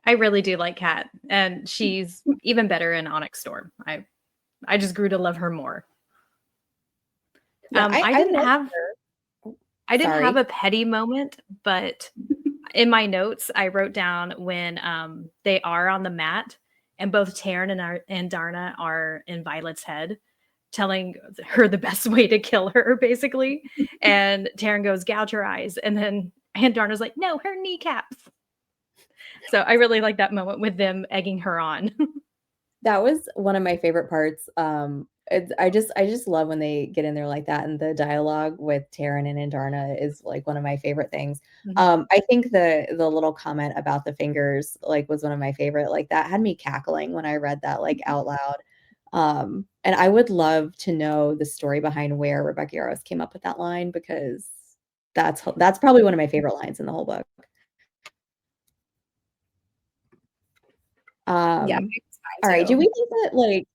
I really do like Kat, and she's even better in Onyx Storm. I just grew to love her more. Yeah, I I didn't love have her. I didn't have Sorry. a petty moment, but in my notes I wrote down when they are on the mat and both Taryn and Darna are in Violet's head, telling her the best way to kill her, basically. And Taryn goes, "Gouge her eyes," and Darna's like, "No, her kneecaps." So I really like that moment with them egging her on. That was one of my favorite parts. I just love when they get in there like that, and the dialogue with Taryn and Andarna is like one of my favorite things. Mhm. I think the little comment about the fingers like was one of my favorite. Like that had me cackling when I read that like out loud. And I would love to know the story behind where Rebecca Yarros came up with that line because that's probably one of my favorite lines in the whole book. Yeah, Um, it's all fine right. Do too. we think that like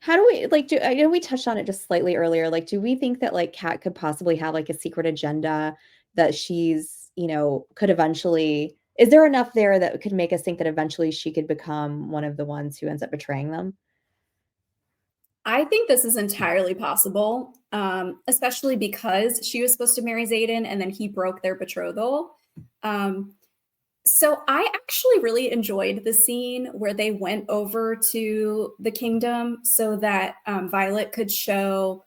how do we like do I know we touched on it just slightly earlier. Like, do we think that like Kat could possibly have like a secret agenda that she's, could eventually is there enough there that could make us think that eventually she could become one of the ones who ends up betraying them? I think this is entirely possible, especially because she was supposed to marry Xaden and then he broke their betrothal. Um, so I actually really enjoyed the scene where they went over to the kingdom so that Violet could show.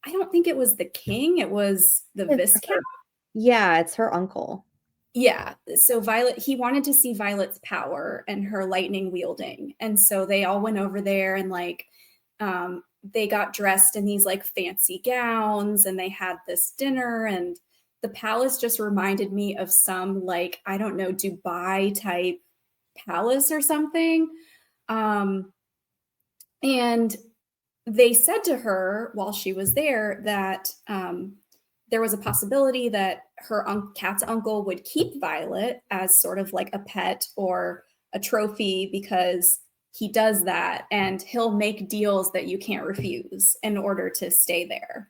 I don't think it was the king; it was the It's viscount. her Yeah, it's her uncle. Yeah. So Violet, he wanted to see Violet's power and her lightning wielding. And so they all went over there and like they got dressed in these like fancy gowns and they had this dinner and the palace just reminded me of some like I don't know Dubai type palace or something. Um and they said to her while she was there that there was a possibility that her cat's uncle would keep Violet as sort of like a pet or a trophy because he does that and he'll make deals that you can't refuse in order to stay there.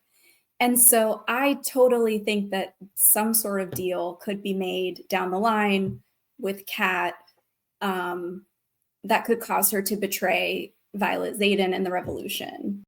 And so I totally think that some sort of deal could be made down the line with Kat um, that could cause her to betray Violet Xaden and the revolution.